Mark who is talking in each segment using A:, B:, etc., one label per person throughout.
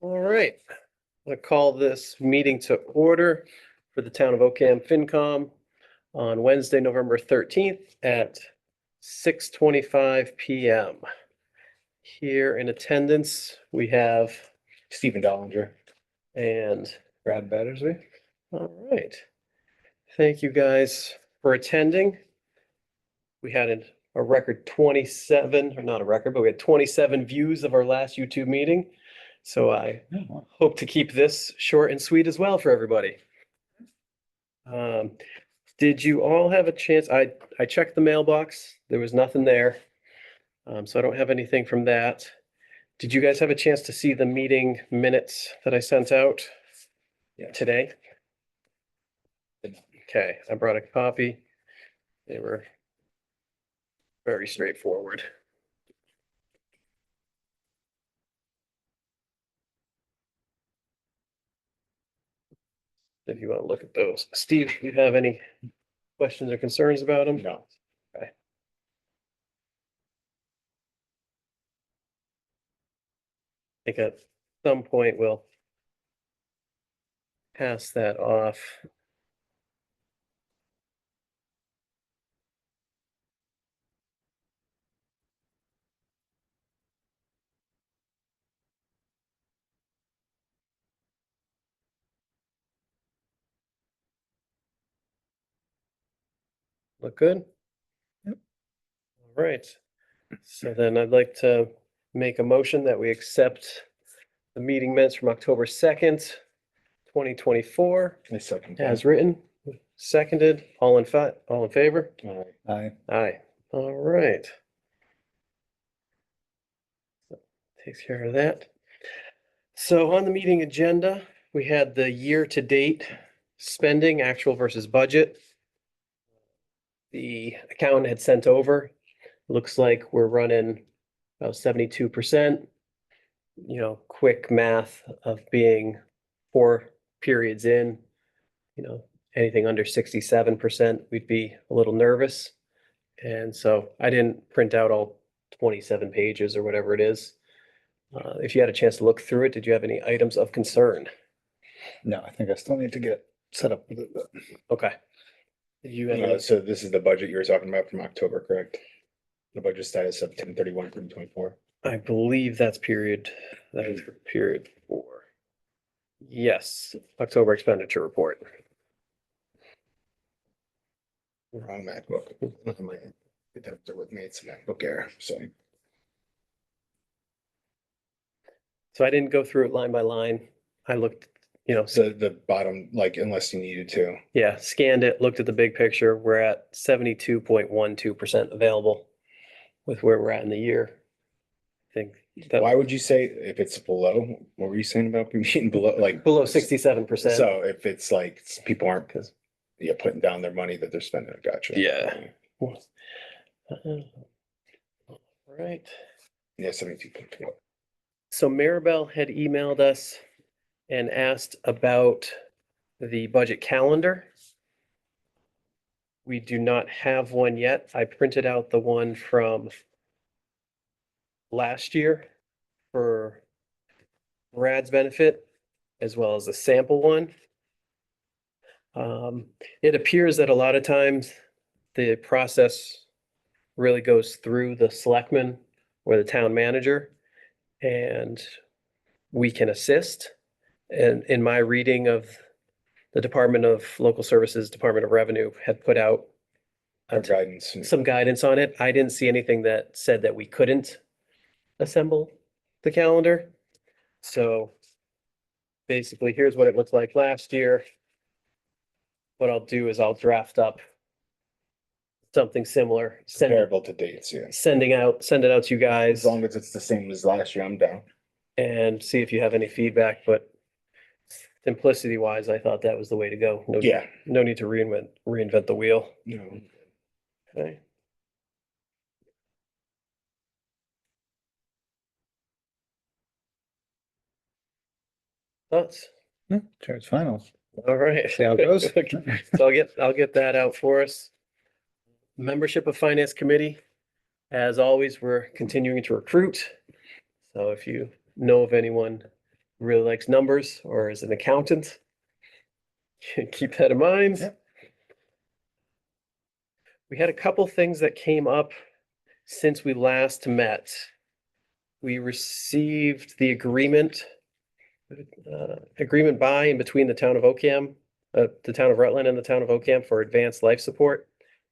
A: All right, I call this meeting to order for the town of Ocam FinCom on Wednesday, November 13th at 6:25 PM. Here in attendance, we have,
B: Stephen Dollinger.
A: and,
B: Brad Battersby.
A: all right. Thank you guys for attending. We had a record 27, or not a record, but we had 27 views of our last YouTube meeting. So I hope to keep this short and sweet as well for everybody. Did you all have a chance? I checked the mailbox. There was nothing there. So I don't have anything from that. Did you guys have a chance to see the meeting minutes that I sent out today? Okay, I brought a copy. They were very straightforward. If you want to look at those. Steve, do you have any questions or concerns about them?
B: No.
A: Okay. I think at some point we'll pass that off. Look good?
B: Yep.
A: All right. So then I'd like to make a motion that we accept the meeting minutes from October 2nd, 2024
B: I second
A: as
B: that.
A: written, seconded, all in favor?
B: All right. Aye.
A: Aye. All right. Takes care of that. So on the meeting agenda, we had the year-to-date spending, actual versus budget. The accountant had sent over. Looks like we're running about 72%. You know, quick math of being 4 periods in, anything under 67%, we'd be a little nervous. And so I didn't print out all 27 pages or whatever it is. If you had a chance to look through it, did you have any items of concern?
B: No, I think I still need to get set up with it.
A: Okay. Did you have any?
C: So this is the budget you were talking about from October, correct? The budget status of 10/31/2024.
A: I believe that is for period 4. Yes, October expenditure report.
C: Wrong MacBook. My adapter with me, it's a MacBook Air, so.
A: So I didn't go through it line by line. I looked,
C: So the bottom, like unless you needed to.
A: yeah, scanned it, looked at the big picture. We're at 72.12% available with where we're at in the year. I think that
C: Why would you say if it's below, what were you saying about being below, like?
A: below 67%.
C: So if it's like people aren't,
A: Because
C: putting down their money that they're spending, gotcha.
A: Yeah. Right.
C: Yeah, 72.4.
A: So Maribel had emailed us and asked about the budget calendar. We do not have one yet. I printed out the one from last year for Brad's benefit, as well as a sample one. It appears that a lot of times the process really goes through the selectman or the town manager, and we can assist. And in my reading of the Department of Local Services, Department of Revenue had put out
C: Our guidance.
A: some guidance on it. I didn't see anything that said that we couldn't assemble the calendar. So basically, here's what it looked like last year. What I'll do is I'll draft up something similar,
C: Comparable to dates, yeah.
A: send it out to you guys
C: As long as it's the same as last year, I'm down.
A: and see if you have any feedback, but simplicity wise, I thought that was the way to go.
C: Yeah.
A: No need to reinvent the wheel.
C: No.
A: Okay. Thoughts?
B: Sure, it's final.
A: All right.
B: See how it goes.
A: So I'll get that out for us. Membership of Finance Committee. As always, we're continuing to recruit. So if you know of anyone really likes numbers or is an accountant. Keep that in mind.
B: Yep.
A: We had a couple things that came up since we last met. We received the agreement by and between the town of Ocam, the town of Rutland and the town of Ocam for advanced life support,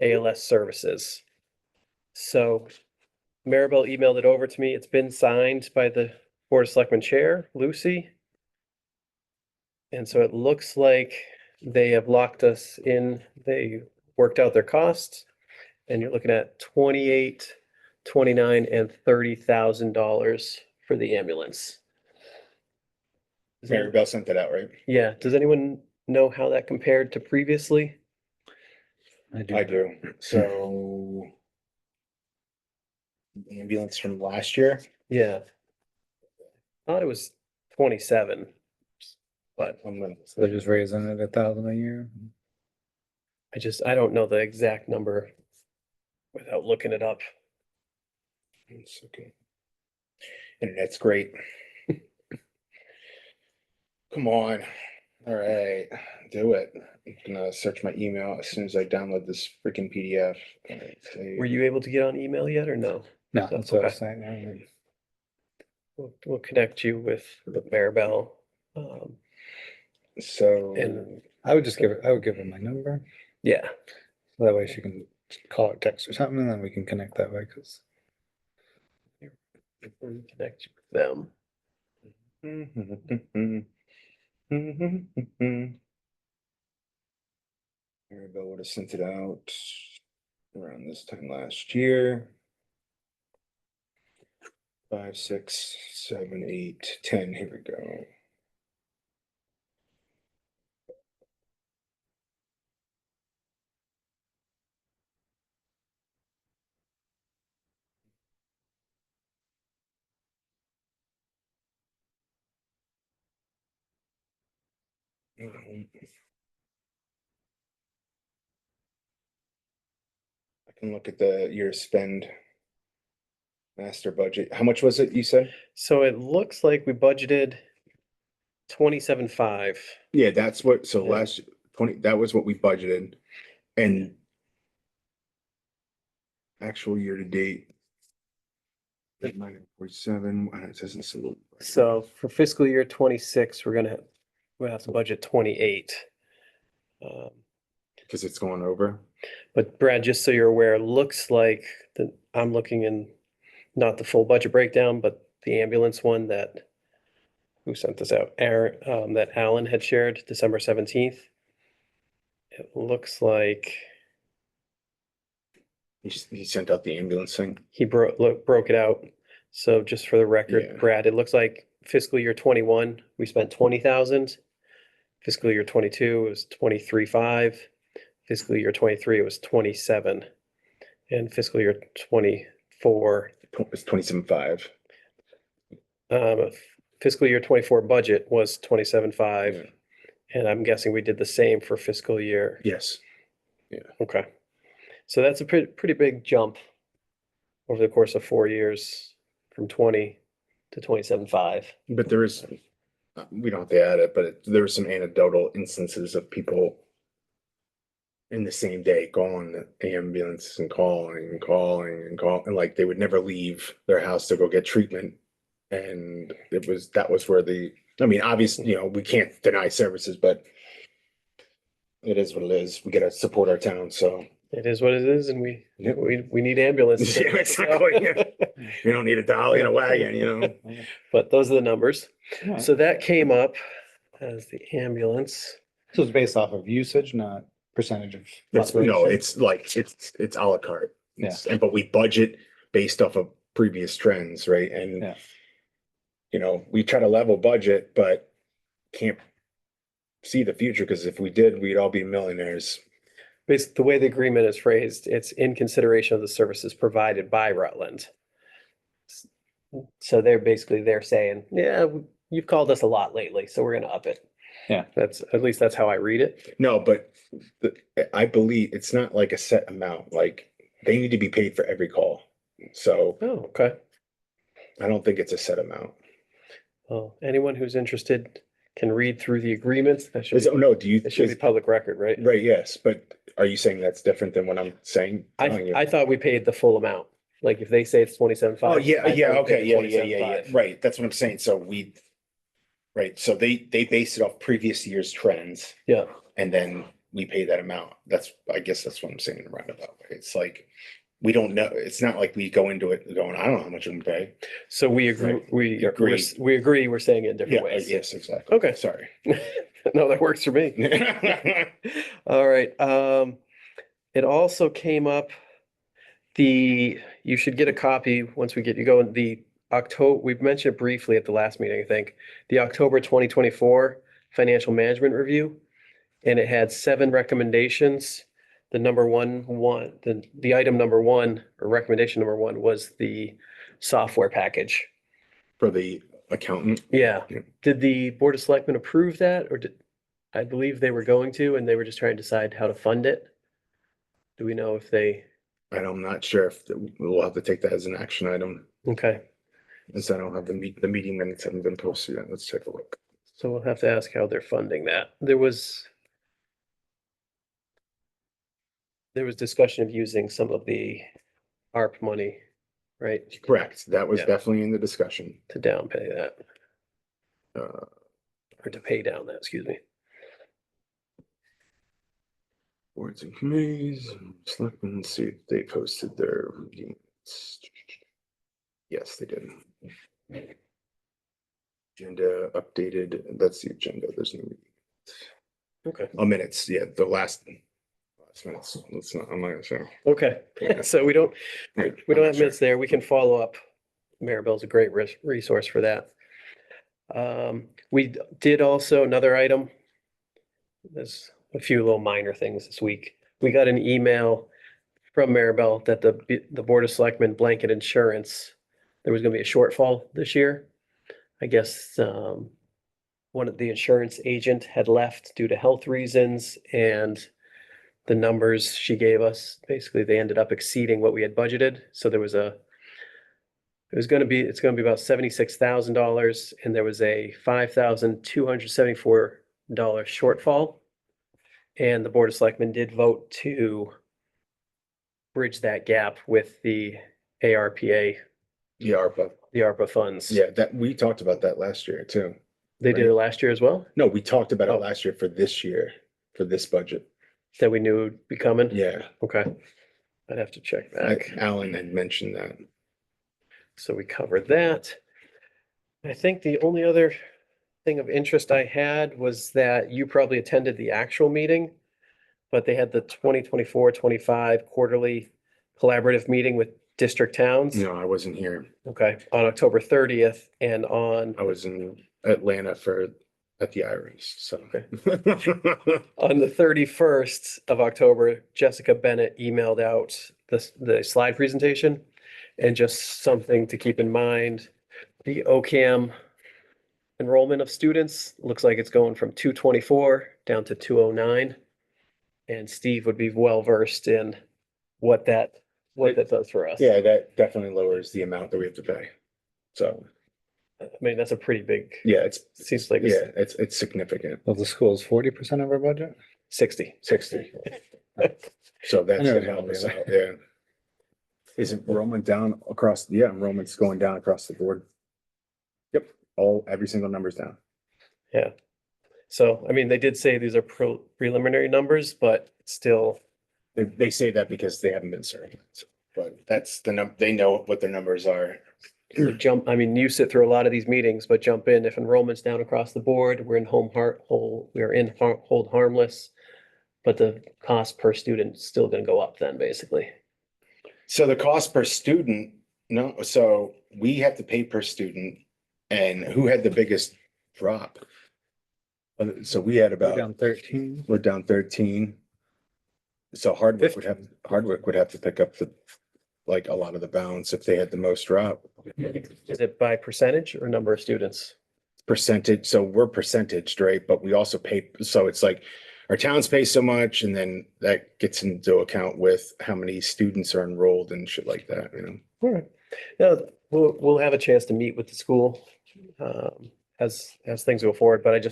A: ALS services. So Maribel emailed it over to me. It's been signed by the Board of Selectmen Chair, Lucy. And so it looks like they have locked us in. They worked out their costs. And you're looking at 28, 29, and $30,000 for the ambulance.
C: Mary Bell sent that out, right?
A: Yeah, does anyone know how that compared to previously?
C: I do. So ambulance from last year,
A: Yeah. Thought it was 27, but
C: I'm gonna,
B: So they're just raising it 1,000 a year.
A: I don't know the exact number without looking it up.
C: it's okay. Internet's great. Come on. All right, do it. I'm gonna search my email as soon as I download this freaking PDF. All right, save.
A: Were you able to get on email yet or no?
B: No,
A: So,
B: that's what I was
A: okay.
B: saying.
A: We'll connect you with Maribel.
C: So,
A: And
B: I would give her my number.
A: yeah,
B: So that way she can call or text or something, and then we can connect that way, because
A: we'll connect you with them.
C: Maribel would have sent it out around this time last year. 5, 6, 7, 8, 10. Here we go. I can look at the year spend master budget. How much was it, you said?
A: So it looks like we budgeted 27.5.
C: Yeah, that's what, so
A: Yeah.
C: last 20, that was what we budgeted. And actual year to date. 47, it doesn't say.
A: So for fiscal year 26, we'll have to budget 28.
C: Because it's going over.
A: But Brad, just so you're aware, it looks like I'm looking in not the full budget breakdown, but the ambulance one that who sent this out? Aaron, that Alan had shared December 17th. It looks like
C: He sent out the ambulance thing.
A: he broke it out. So just for the record,
C: Yeah.
A: Brad, it looks like fiscal year 21, we spent 20,000. Fiscal year 22 was 23.5. Fiscal year 23 it was 27. And fiscal year 24,
C: It's 27.5.
A: fiscal year 24 budget was 27.5.
C: Yeah.
A: And I'm guessing we did the same for fiscal year.
C: Yes.
A: Okay. So that's a pretty big jump over the course of 4 years from 20 to 27.5.
C: But there is, we don't have to add it, but there were some anecdotal instances of people in the same day calling the ambulance and calling and calling and calling, and like they would never leave their house to go get treatment. And that was where I mean, obviously, we can't deny services, but it is what it is. We gotta support our town, so.
A: It is what it is, and we
C: Yep.
A: we need ambulance.
C: Yeah, exactly. You don't need a dolly in a wagon.
A: But those are the numbers.
B: So
A: So that came up as the ambulance.
B: it's based off of usage, not percentage of.
C: No,
B: population.
C: it's like, it's à la carte.
B: Yeah.
C: But we budget based off of previous trends, right? And,
B: Yeah.
C: we try to level budget, but can't see the future, because if we did, we'd all be millionaires.
A: Basically, the way the agreement is phrased, it's in consideration of the services provided by Rutland. So they're saying, yeah, you've called us a lot lately, so we're gonna up it.
B: Yeah.
A: At least that's how I read it.
C: No, but I believe it's not like a set amount, like they need to be paid for every call. So
A: Oh, okay.
C: I don't think it's a set amount.
A: Well, anyone who's interested can read through the agreements. That should
C: Oh,
A: be,
C: no, do you?
A: it should be public record, right?
C: Right, yes, but are you saying that's different than what I'm saying? Telling you?
A: I thought we paid the full amount. Like if they say it's 27.5.
C: Oh, yeah, yeah, okay, yeah, yeah, yeah,
A: 27.5.
C: right, that's what I'm saying, so right, so they base it off previous year's trends,
A: Yeah,
C: and then we pay that amount, I guess that's what I'm saying in a roundabout way, it's like, we don't know, it's not like we go into it going, I don't know how much I'm gonna pay.
A: so we agree,
C: Right.
A: we
C: Agree.
A: we agree, we're saying it in different ways.
C: Yes, exactly.
A: Okay.
C: Sorry.
A: No, that works for me. All right, it also came up, you should get a copy once we get you going, we've mentioned it briefly at the last meeting, I think, the October 2024 Financial Management Review. And it had 7 recommendations. The item number 1, or recommendation number 1, was the software package.
C: For the accountant,
A: Yeah.
C: Yeah.
A: Did the Board of Selectmen approve that, or I believe they were going to, and they were just trying to decide how to fund it? Do we know if they,
C: I'm not sure if we'll have to take that as an action item,
A: okay,
C: as I don't have the meeting minutes haven't been posted yet, let's take a look.
A: so we'll have to ask how they're funding that. There was discussion of using some of the ARP money, right,
C: Correct, that was
A: Yeah.
C: definitely in the discussion.
A: to down pay that,
C: Uh,
A: or to pay down that, excuse me.
C: Boards and committees, selectmen, see if they posted their meetings. Yes, they did. Agenda updated, that's the agenda, there's no.
A: Okay.
C: Minutes, yeah, the last minutes, let's not, I'm not gonna say.
A: Okay, so we don't have minutes there. We can follow up. Maribel's a great resource for that. We did also, another item. There's a few little minor things this week. We got an email from Maribel that the Board of Selectmen blanket insurance, there was gonna be a shortfall this year. I guess, one of the insurance agent had left due to health reasons, and the numbers she gave us, basically they ended up exceeding what we had budgeted. So it's gonna be about $76,000, and there was a $5,274 shortfall. And the Board of Selectmen did vote to bridge that gap with the ARPA,
C: Yeah, ARPA,
A: the ARPA funds.
C: yeah, that, we talked about that last year too.
A: They did it last year as well,
C: No, we talked about it
A: Oh.
C: last year for this year, for this budget,
A: that we knew would be coming.
C: yeah,
A: Okay. I'd have to check back.
C: Alan had mentioned that.
A: So we covered that. I think the only other thing of interest I had was that you probably attended the actual meeting, but they had the 2024-25 quarterly collaborative meeting with district towns.
C: No, I wasn't here,
A: Okay, on October 30th, and on
C: I was in Atlanta at the Iris, so.
A: on the 31st of October, Jessica Bennett emailed out the slide presentation. And just something to keep in mind, the OCAM enrollment of students looks like it's going from 224 down to 209. And Steve would be well versed in what that does for us.
C: Yeah, that definitely lowers the amount that we have to pay. So,
A: I mean, that's a pretty big,
C: yeah,
A: seems like it's
C: yeah, it's significant,
B: Well, the school's 40% of our budget?
A: 60.
C: 60. So that's
B: I know
C: gonna
B: it's
C: help
B: gonna
C: us
B: be
C: out, yeah. Is enrollment down across, yeah, enrollment's going down across the board. Yep, every single number's down.
A: Yeah. So, I mean, they did say these are preliminary numbers, but still,
C: They say that because they haven't been served, but that's they know what their numbers are.
A: I mean, you sit through a lot of these meetings, but jump in if enrollment's down across the board, we're in hold harmless. But the cost per student is still gonna go up then, basically.
C: So the cost per student, no, so we have to pay per student, and who had the biggest drop? So we had
B: We're down
C: about,
B: 13.
C: we're down 13. So Hardwick would have to pick up like a lot of the balance if they had the most drop.
A: Is it by percentage or number of students?
C: Percentage, so we're percentaged, right? But we also pay, so it's like our towns pay so much, and then that gets into account with how many students are enrolled and shit like that, you know?
A: All right. Now, we'll have a chance to meet with the school as things go forward, but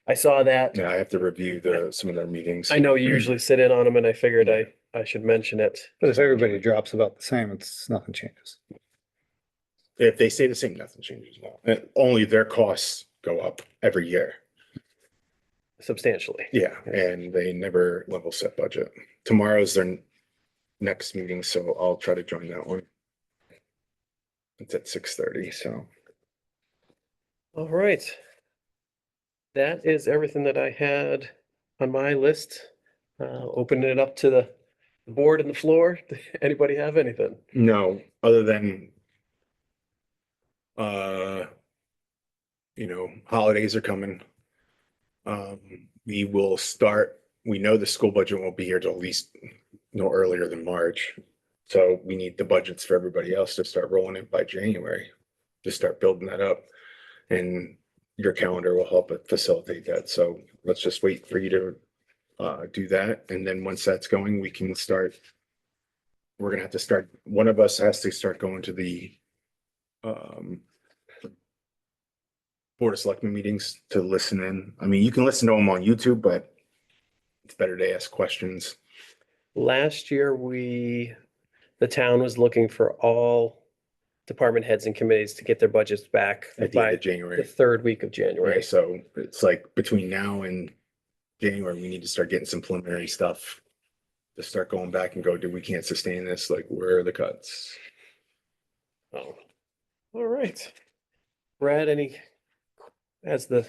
A: I saw that.
C: Yeah, I have to review some of their meetings.
A: I know you usually sit in on them and I figured I should mention it.
B: But if everybody drops about the same, nothing changes.
C: If they stay the same, nothing changes. No. Only their costs go up every year.
A: Substantially.
C: Yeah, and they never level set budget. Tomorrow's their next meeting, so I'll try to join that one. It's at 6:30, so.
A: All right. That is everything that I had on my list. Opening it up to the board and the floor. Anybody have anything?
C: No, other than holidays are coming. We know the school budget won't be here till at least no earlier than March. So we need the budgets for everybody else to start rolling in by January, to start building that up. And your calendar will help it facilitate that. So let's just wait for you to do that. And then once that's going, we can start. We're gonna have to start, one of us has to start going to the Board of Selectmen meetings to listen in. I mean, you can listen to them on YouTube, but it's better to ask questions.
A: Last year, the town was looking for all department heads and committees to get their budgets back
C: At the end
A: by
C: of January.
A: the third week of
C: Right,
A: January.
C: so it's like between now and January, we need to start getting some preliminary stuff. To start going back and go, we can't sustain this, like, where are the cuts?
A: Oh, all right. Brad, as the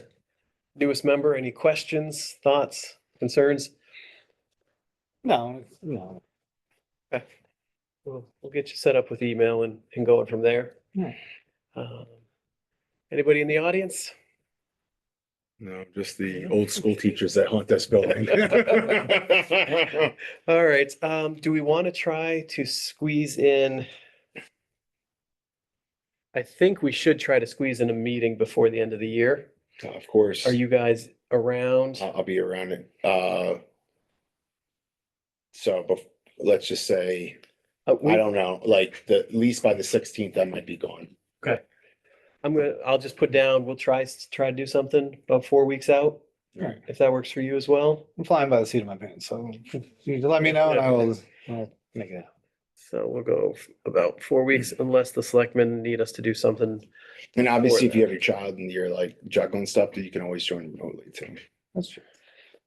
A: newest member, any questions, thoughts, concerns?
B: No.
A: We'll get you set up with email and going from there.
B: Yeah.
A: Anybody in the audience?
C: No, just the old school teachers that haunt this building.
A: All right, do we want to try to squeeze in? I think we should try to squeeze in a meeting before the end of the year.
C: Of course.
A: Are you guys around?
C: I'll be around it. Let's just say, I don't know, like at least by the 16th, I might be gone.
A: Okay. I'll just put down, we'll try to do something about 4 weeks out,
B: Right.
A: if that works for you as well.
B: I'm flying by the seat of my pants, so you let me know and I'll make it happen.
A: So we'll go about 4 weeks unless the selectmen need us to do something.
C: And obviously, if
A: that.
C: you have your child and you're like juggling stuff, you can always join remotely too.
B: That's true.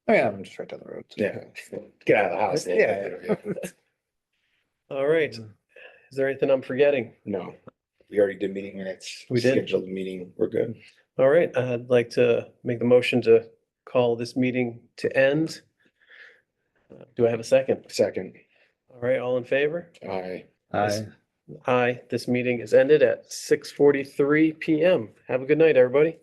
B: Oh yeah, I'm just right down the road.
C: Yeah. Get out of the house.
B: Yeah.
A: All right. Is there anything I'm forgetting?
C: No, we already did meeting minutes.
A: We did.
C: Scheduled the meeting. We're good.
A: All right, I'd like to make the motion to call this meeting to end. Do I have a second?
C: Second,
A: All right, all in favor?
C: aye.
B: Aye.
A: Aye, this meeting is ended at 6:43 PM. Have a good night, everybody.